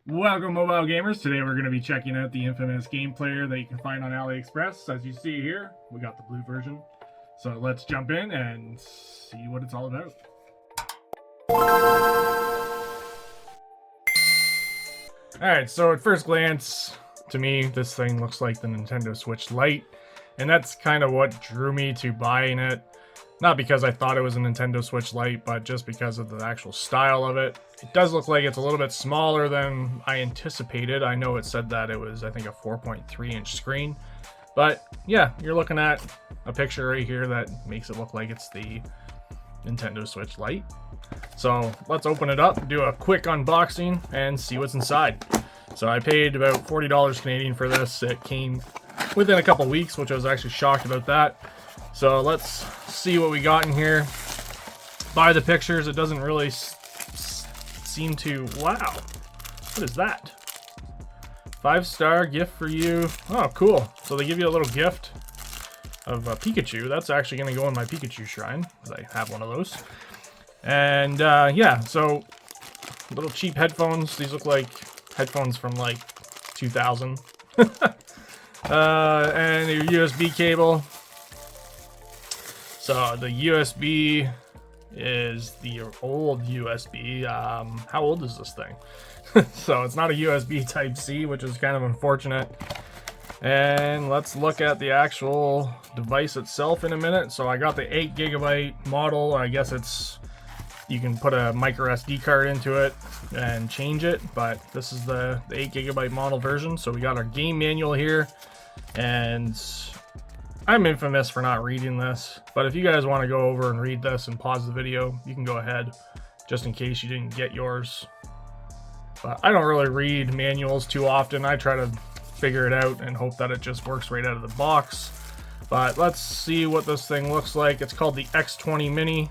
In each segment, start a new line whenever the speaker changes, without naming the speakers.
Welcome, mobile gamers. Today we're going to be checking out the infamous game player that you can find on AliExpress. As you see here, we got the blue version. So let's jump in and see what it's all about. Alright, so at first glance, to me, this thing looks like the Nintendo Switch Lite. And that's kind of what drew me to buying it. Not because I thought it was a Nintendo Switch Lite, but just because of the actual style of it. It does look like it's a little bit smaller than I anticipated. I know it said that it was, I think, a 4.3 inch screen. But yeah, you're looking at a picture right here that makes it look like it's the Nintendo Switch Lite. So let's open it up, do a quick unboxing, and see what's inside. So I paid about $40 Canadian for this. It came within a couple weeks, which I was actually shocked about that. So let's see what we got in here. By the pictures, it doesn't really seem to... Wow, what is that? 5-star gift for you. Oh, cool. So they give you a little gift of Pikachu. That's actually going to go in my Pikachu shrine, because I have one of those. And yeah, so little cheap headphones. These look like headphones from like 2000. And your USB cable. So the USB is the old USB. How old is this thing? So it's not a USB Type-C, which is kind of unfortunate. And let's look at the actual device itself in a minute. So I got the 8GB model. I guess it's, you can put a micro SD card into it and change it, but this is the 8GB model version. So we got our game manual here, and I'm infamous for not reading this, but if you guys want to go over and read this and pause the video, you can go ahead, just in case you didn't get yours. But I don't really read manuals too often. I try to figure it out and hope that it just works right out of the box. But let's see what this thing looks like. It's called the X20 Mini.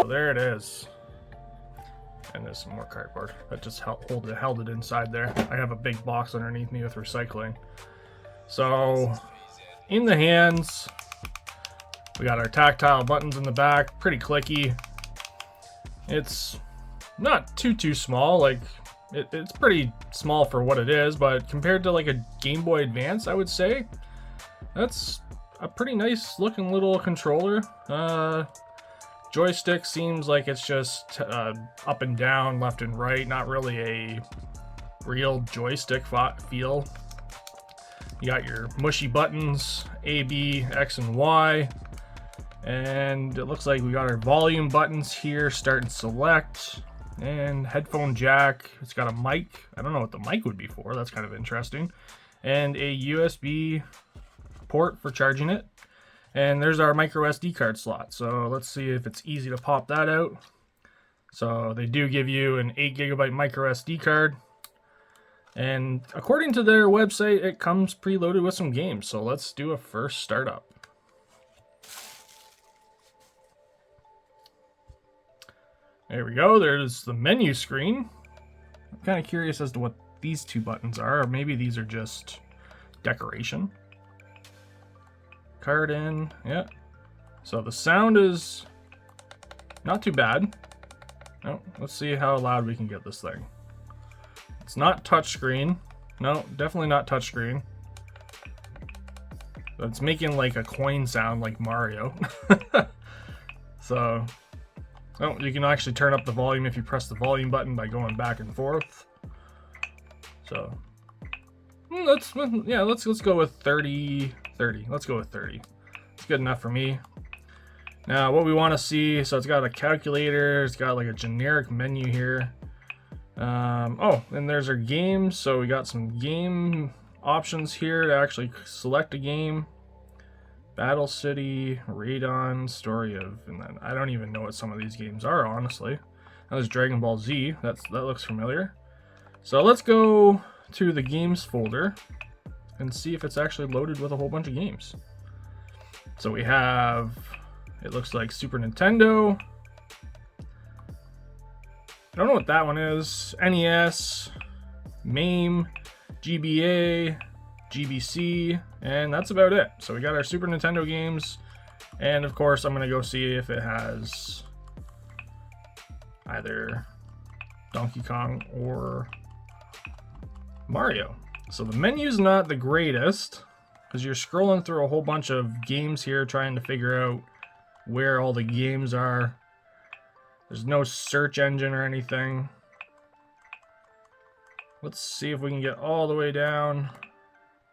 There it is. And there's some more cardboard that just held it inside there. I have a big box underneath me with recycling. So in the hands, we got our tactile buttons in the back, pretty clicky. It's not too small, like it's pretty small for what it is, but compared to like a Game Boy Advance, I would say that's a pretty nice looking little controller. Joystick seems like it's just up and down, left and right, not really a real joystick feel. You got your mushy buttons, A, B, X, and Y. And it looks like we got our volume buttons here, start and select, and headphone jack. It's got a mic. I don't know what the mic would be for. That's kind of interesting. And a USB port for charging it. And there's our micro SD card slot. So let's see if it's easy to pop that out. So they do give you an 8GB micro SD card. And according to their website, it comes preloaded with some games. So let's do a first startup. There we go. There's the menu screen. I'm kind of curious as to what these two buttons are. Or maybe these are just decoration. Card in, yeah. So the sound is not too bad. Oh, let's see how loud we can get this thing. It's not touchscreen. No, definitely not touchscreen. But it's making like a coin sound like Mario. So, oh, you can actually turn up the volume if you press the volume button by going back and forth. So, let's go with 30. Let's go with 30. It's good enough for me. Now what we want to see, so it's got a calculator, it's got like a generic menu here. Oh, and there's our games. So we got some game options here to actually select a game. Battle City, Radon, Story of, and then I don't even know what some of these games are, honestly. That was Dragon Ball Z. That looks familiar. So let's go to the games folder and see if it's actually loaded with a whole bunch of games. So we have, it looks like Super Nintendo, I don't know what that one is. NES, MAME, GBA, GBC, and that's about it. So we got our Super Nintendo games, and of course I'm gonna go see if it has either Donkey Kong or Mario. So the menu's not the greatest, because you're scrolling through a whole bunch of games here trying to figure out where all the games are. There's no search engine or anything. Let's see if we can get all the way down.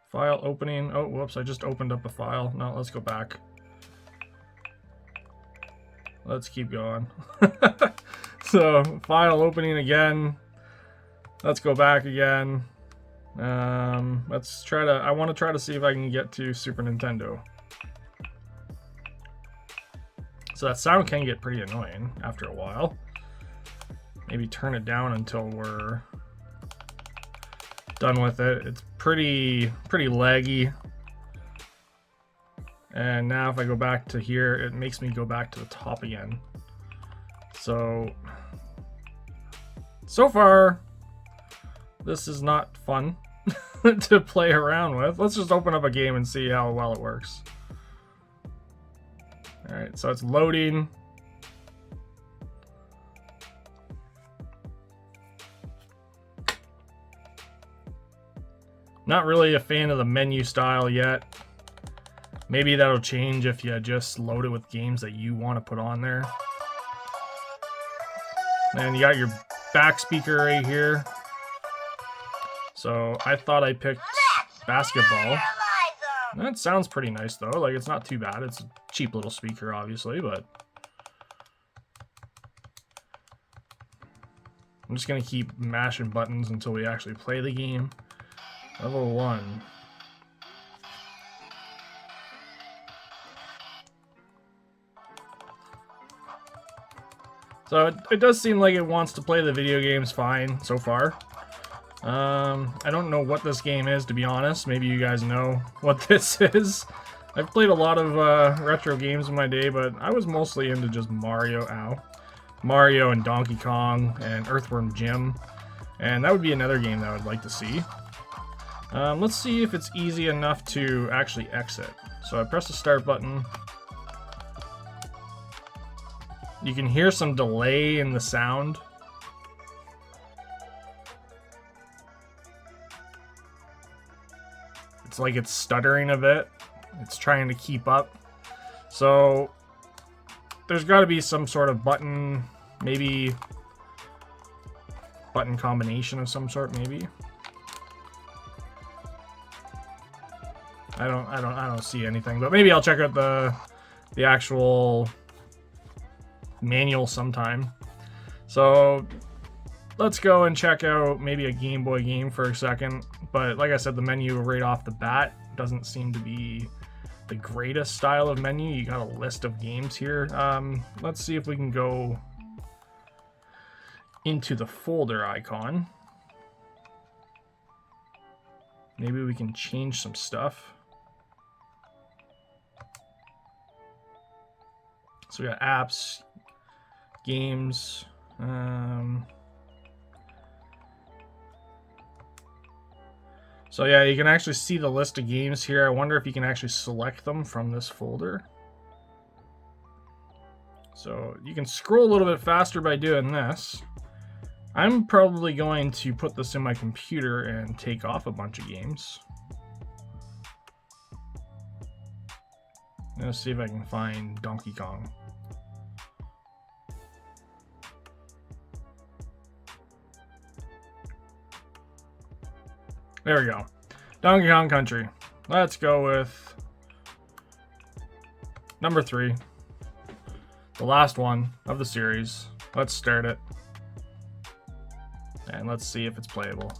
File opening. Oh, whoops, I just opened up a file. No, let's go back. Let's keep going. So, file opening again. Let's go back again. Let's try to, I want to try to see if I can get to Super Nintendo. So that sound can get pretty annoying after a while. Maybe turn it down until we're done with it. It's pretty laggy. And now if I go back to here, it makes me go back to the top again. So far, this is not fun to play around with. Let's just open up a game and see how well it works. Alright, so it's loading. Not really a fan of the menu style yet. Maybe that'll change if you just load it with games that you want to put on there. And you got your back speaker right here. So I thought I picked basketball. That sounds pretty nice though. Like, it's not too bad. It's a cheap little speaker, obviously, but I'm just gonna keep mashing buttons until we actually play the game. Level 1. So it does seem like it wants to play the video games fine so far. I don't know what this game is, to be honest. Maybe you guys know what this is. I've played a lot of retro games in my day, but I was mostly into just Mario and Donkey Kong and Earthworm Jim. And that would be another game that I would like to see. Let's see if it's easy enough to actually exit. So I press the start button. You can hear some delay in the sound. It's like it's stuttering a bit. It's trying to keep up. So there's got to be some sort of button, maybe button combination of some sort, maybe. I don't see anything, but maybe I'll check out the actual manual sometime. So let's go and check out maybe a Game Boy game for a second. But like I said, the menu right off the bat doesn't seem to be the greatest style of menu. You got a list of games here. Let's see if we can go into the folder icon. Maybe we can change some stuff. So we got apps, games, so yeah, you can actually see the list of games here. I wonder if you can actually select them from this folder. So you can scroll a little bit faster by doing this. I'm probably going to put this in my computer and take off a bunch of games. Let's see if I can find Donkey Kong. There we go. Donkey Kong Country. Let's go with number 3. The last one of the series. Let's start it. And let's see if it's playable.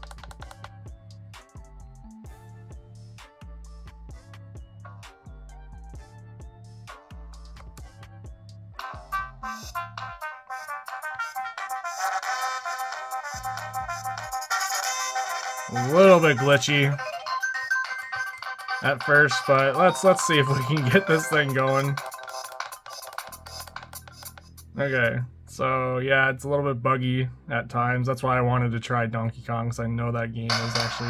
A little bit glitchy at first, but let's see if we can get this thing going. Okay, So yeah, it's a little bit buggy at times. That's why I wanted to try Donkey Kong, because I know that game is actually...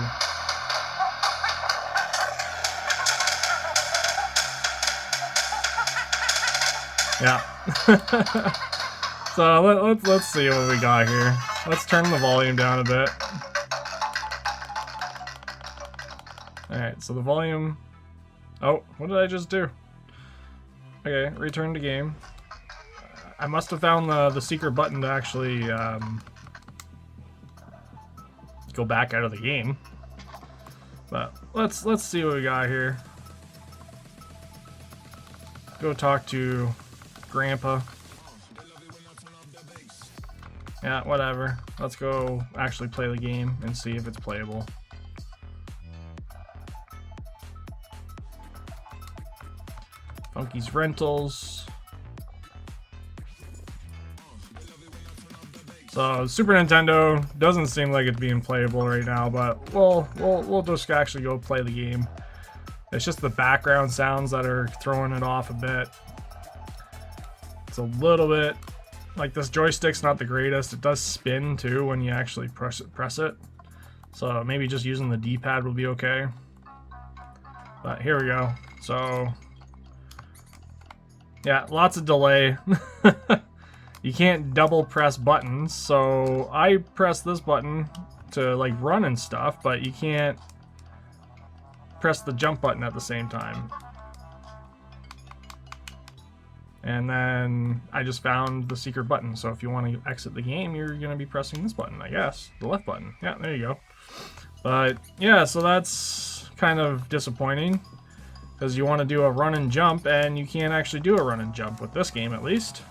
Yeah. So let's see what we got here. Let's turn the volume down a bit. Alright, so the volume... Oh, what did I just do? Okay, return to game. I must have found the secret button to actually go back out of the game. But let's see what we got here. Go talk to Grandpa. Yeah, whatever. Let's go actually play the game and see if it's playable. Funky's Rentals. So Super Nintendo doesn't seem like it's being playable right now, but we'll just actually go play the game. It's just the background sounds that are throwing it off a bit. It's a little bit like this joystick's not the greatest. It does spin too when you actually press it. So maybe just using the D-pad will be okay. But here we go. So yeah, lots of delay. You can't double press buttons, so I press this button to like run and stuff, but you can't press the jump button at the same time. And then I just found the secret button, so if you want to exit the game, you're going to be pressing this button, I guess. The left button. Yeah, there you go. But yeah, so that's kind of disappointing, because you want to do a run and jump, and you can't actually do a run and jump with this game, at least.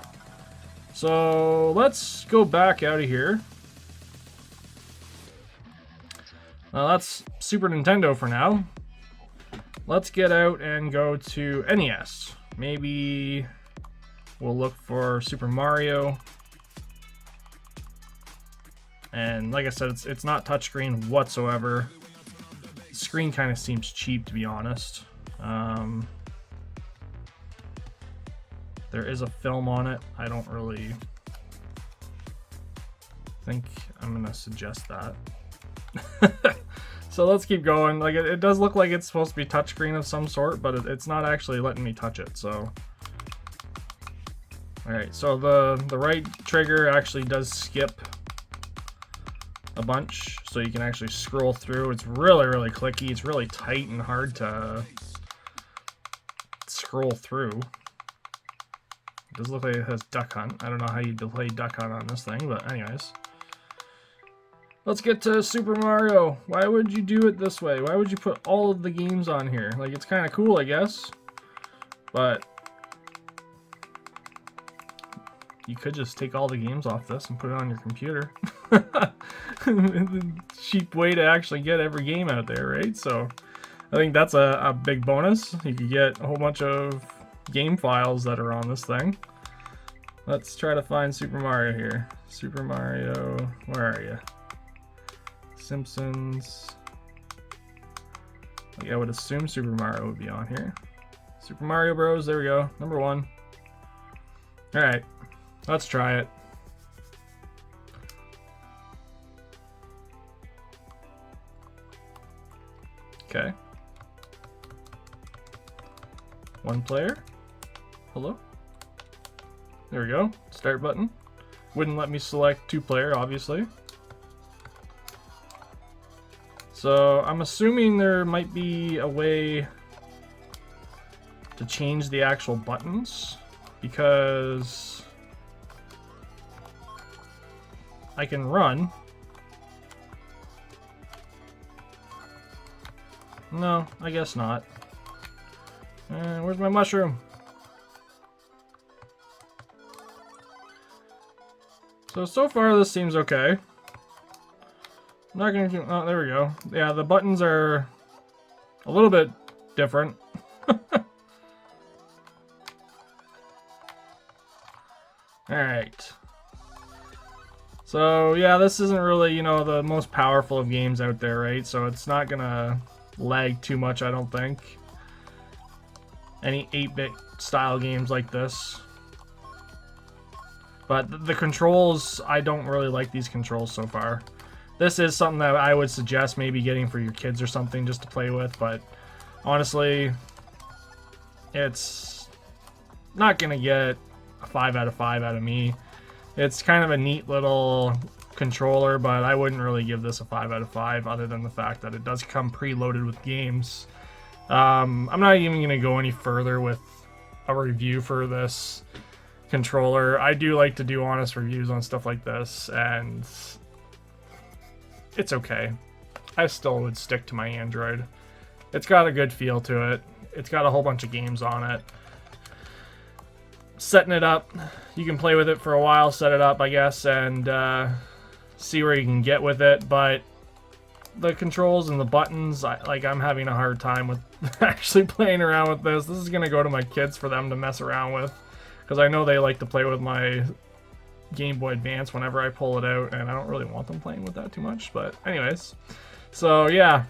So let's go back out of here. Now that's Super Nintendo for now. Let's get out and go to NES. Maybe we'll look for Super Mario. And like I said, it's not touchscreen whatsoever. The screen kind of seems cheap, to be honest. There is a film on it. I don't really think I'm gonna suggest that. So let's keep going. Like it does look like it's supposed to be touchscreen of some sort, but it's not actually letting me touch it. So, all right. So the right trigger actually does skip a bunch, so you can actually scroll through. It's really clicky. It's really tight and hard to scroll through. It does look like it has Duck Hunt. I don't know how you play Duck Hunt on this thing, but anyways. Let's get to Super Mario. Why would you do it this way? Why would you put all of the games on here? Like, it's kind of cool, I guess. But you could just take all the games off this and put it on your computer. Cheap way to actually get every game out there, right? So I think that's a big bonus. You could get a whole bunch of game files that are on this thing. Let's try to find Super Mario here. Super Mario, where are you? Simpsons. Like I would assume Super Mario would be on here. Super Mario Bros. There we go. Number 1. All right, let's try it. Okay. 1 player. Hello? There we go. Start button. Wouldn't let me select 2 player, obviously. So I'm assuming there might be a way to change the actual buttons, because I can run. No, I guess not. Where's my mushroom? So far this seems okay. I'm not gonna do, oh, there we go. Yeah, the buttons are a little bit different. Alright. So yeah, this isn't really, you know, the most powerful of games out there, right? So it's not gonna lag too much, I don't think. Any 8-bit style games like this. But the controls, I don't really like these controls so far. This is something that I would suggest maybe getting for your kids or something just to play with, but honestly, it's not going to get a 5 out of 5 out of me. It's kind of a neat little controller, but I wouldn't really give this a 5 out of 5 other than the fact that it does come preloaded with games. I'm not even going to go any further with a review for this controller. I do like to do honest reviews on stuff like this, and it's okay. I still would stick to my Android. It's got a good feel to it. It's got a whole bunch of games on it. Setting it up, you can play with it for a while, set it up, I guess, and see where you can get with it, but the controls and the buttons, I'm having a hard time with actually playing around with this. This is going to go to my kids for them to mess around with, because I know they like to play with my Game Boy Advance whenever I pull it out, and I don't really want them playing with that too much, but anyways. So yeah,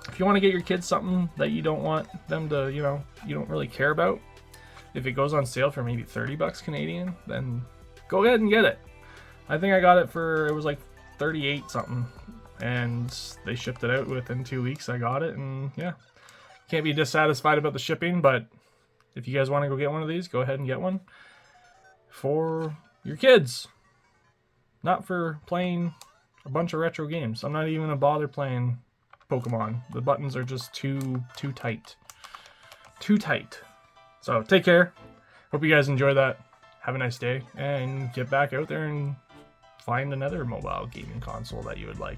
if you want to get your kids something that you don't want them to, you don't really care about, if it goes on sale for maybe 30 bucks Canadian, then go ahead and get it. I think I got it for, it was like 38 something, and they shipped it out within 2 weeks. I got it, and yeah, can't be dissatisfied about the shipping. But if you guys want to go get one of these, go ahead and get one for your kids, not for playing a bunch of retro games. I'm not even gonna bother playing Pokemon. The buttons are just too tight. So take care. Hope you guys enjoy that. Have a nice day, and get back out there and find another mobile gaming console that you would like.